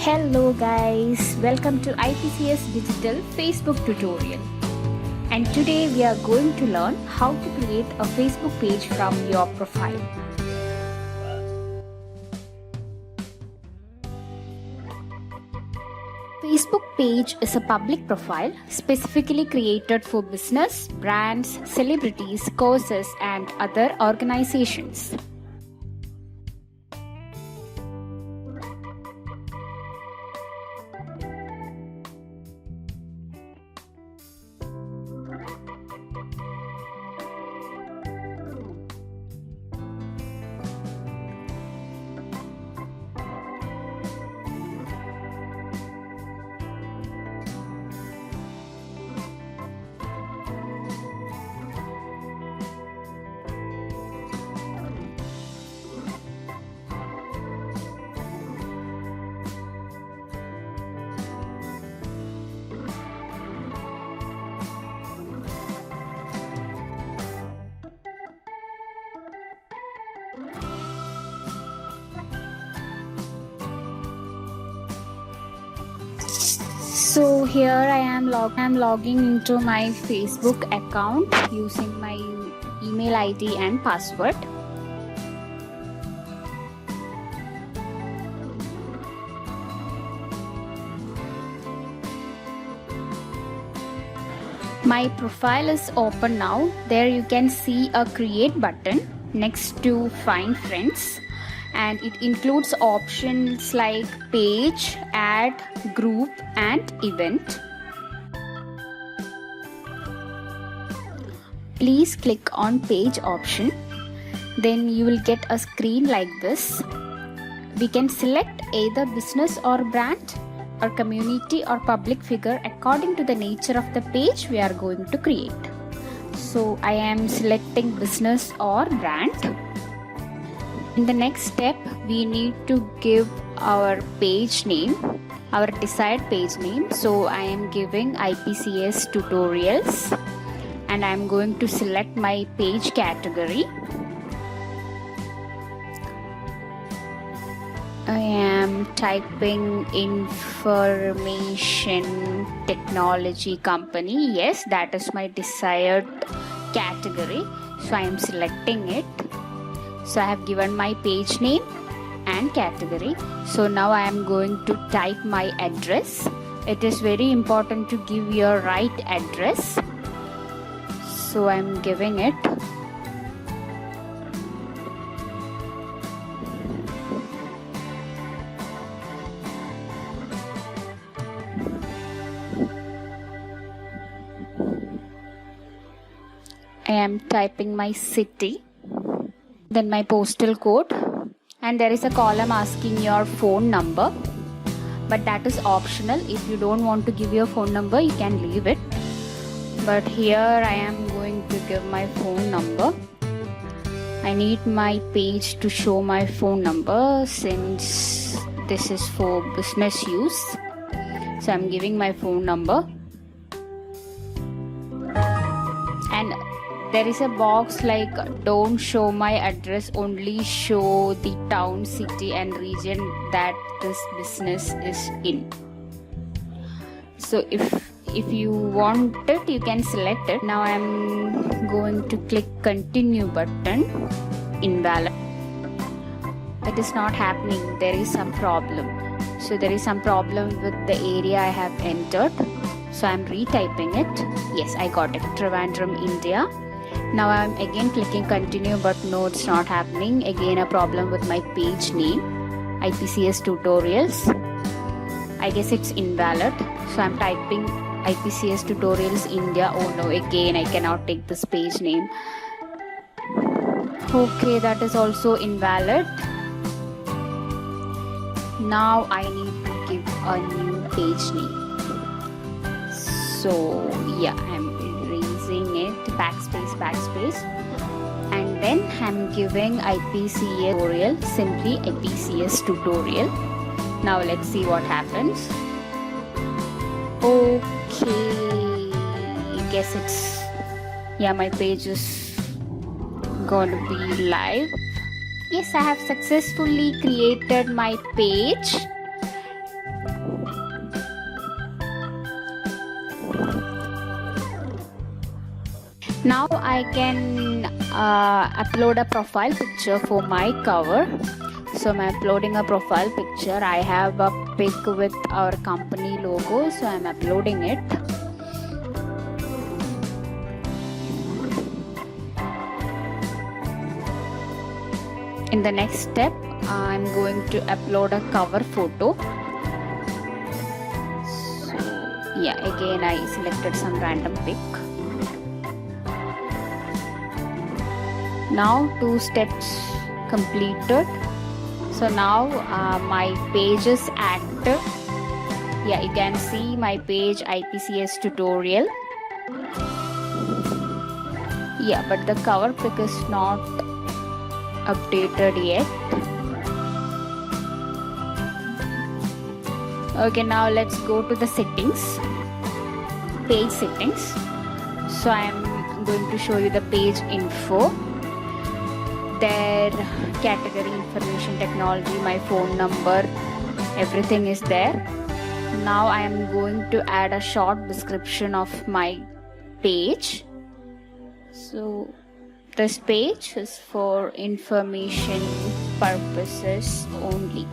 Hello guys, welcome to IPCS Digital Facebook tutorial. And today we are going to learn how to create a Facebook page from your profile. Facebook page is a public profile specifically created for business, brands, celebrities, courses and other organizations. So here I am logging into my Facebook account using my email ID and password. My profile is open now. There you can see a create button next to find friends. And it includes options like page, add, group and event. Please click on page option. Then you will get a screen like this. We can select either business or brand or community or public figure according to the nature of the page we are going to create. So I am selecting business or brand. In the next step, we need to give our page name, our desired page name. So I am giving IPCS tutorials and I am going to select my page category. I am typing information technology company. Yes, that is my desired category. So I am selecting it. So I have given my page name and category. So now I am going to type my address. It is very important to give your right address. So I am giving it. I am typing my city. Then my postal code, and there is a column asking your phone number, but that is optional. If you don't want to give your phone number, you can leave it, but here I am going to give my phone number. I need my page to show my phone number since this is for business use. So I'm giving my phone number, and there is a box like don't show my address, only show the town, city and region that this business is in. So if you want it, you can select it. Now I'm going to click continue button. Invalid. It is not happening. There is some problem. So there is some problem with the area I have entered. So I'm retyping it. Yes, I got it. Trivandrum, India. Now I am again clicking continue, but no, it's not happening. Again a problem with my page name, IPCS tutorials. I guess it's invalid. So I'm typing IPCS tutorials India. Oh no, again I cannot take this page name. Okay, that is also invalid. Now I need to give a new page name. So yeah, I'm erasing it, backspace, and then I'm giving IPCS tutorial, simply IPCS tutorial. Now let's see what happens. Okay, I guess it's, yeah, my page is gonna be live. Yes, I have successfully created my page. Now I can upload a profile picture for my cover. So I'm uploading a profile picture. I have a pic with our company logo, so I'm uploading it. In the next step, I'm going to upload a cover photo. So yeah, again I selected some random pic. Now 2 steps completed. So now my page is active. Yeah, you can see my page IPCS tutorial. Yeah, but the cover pic is not updated yet. Okay, now let's go to the settings, page settings. So I'm going to show you the page info. Their category, information technology, my phone number, everything is there. Now I am going to add a short description of my page. So this page is for information purposes only.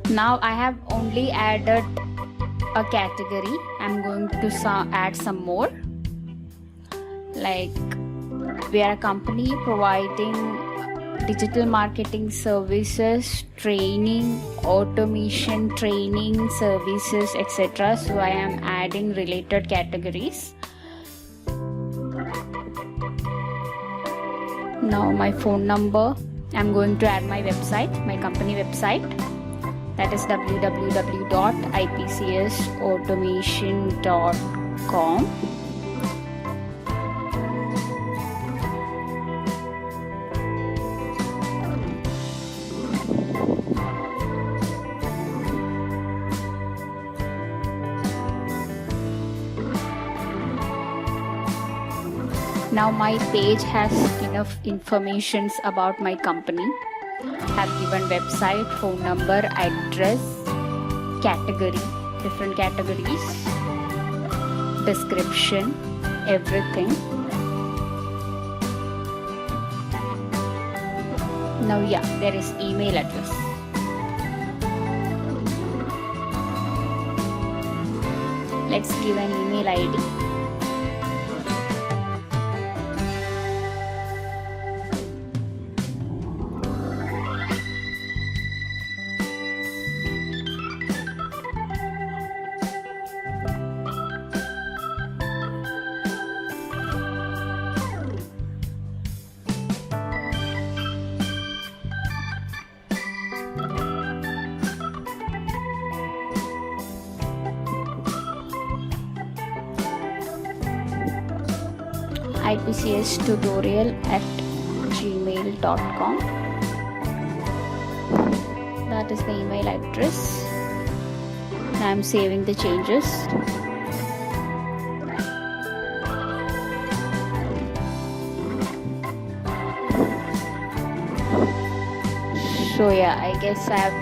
Now I have only added a category. I'm going to add some more. Like, we are a company providing digital marketing services, training, automation training services, etc. So I am adding related categories. Now my phone number, I'm going to add my website, my company website. That is www.ipcsautomation.com. Now my page has enough information about my company. Have given website, phone number, address, category, different categories, description, everything. Now yeah, there is email address. Let's give an email ID. ipcstutorial@gmail.com. That is the email address. I am saving the changes. So yeah, I guess I've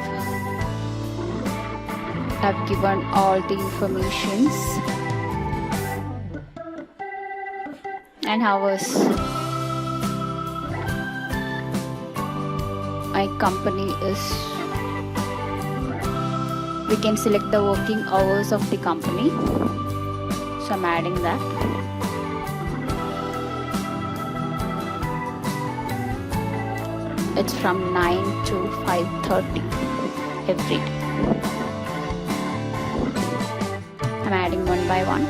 given all the informations. And how was my company is, we can select the working hours of the company. So I'm adding that. It's from 9 to 5:30 every day. I'm adding one by one.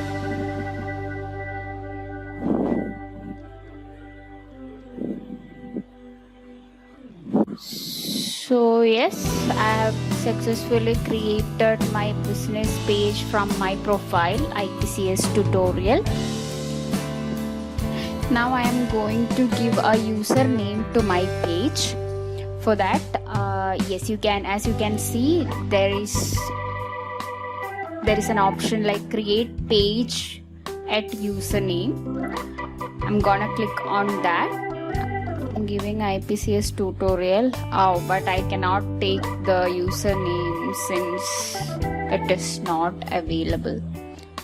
So yes, I have successfully created my business page from my profile IPCS tutorial. Now I am going to give a username to my page. For that, yes, you can, as you can see, there is an option like create page at username. I'm gonna click on that. In giving IPCS tutorial. Oh, but I cannot take the username since it is not available.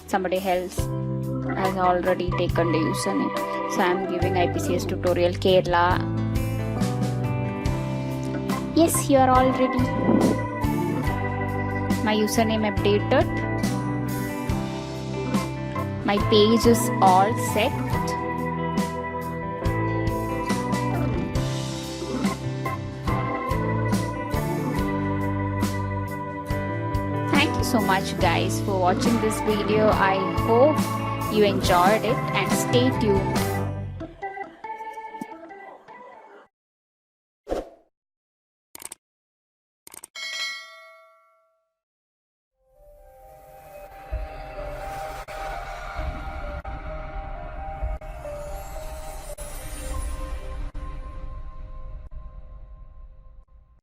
Somebody else has already taken the username. So I'm giving IPCS tutorial Kerala. Yes, you are all ready. My username updated. My page is all set. Thank you so much guys for watching this video. I hope you enjoyed it and stay tuned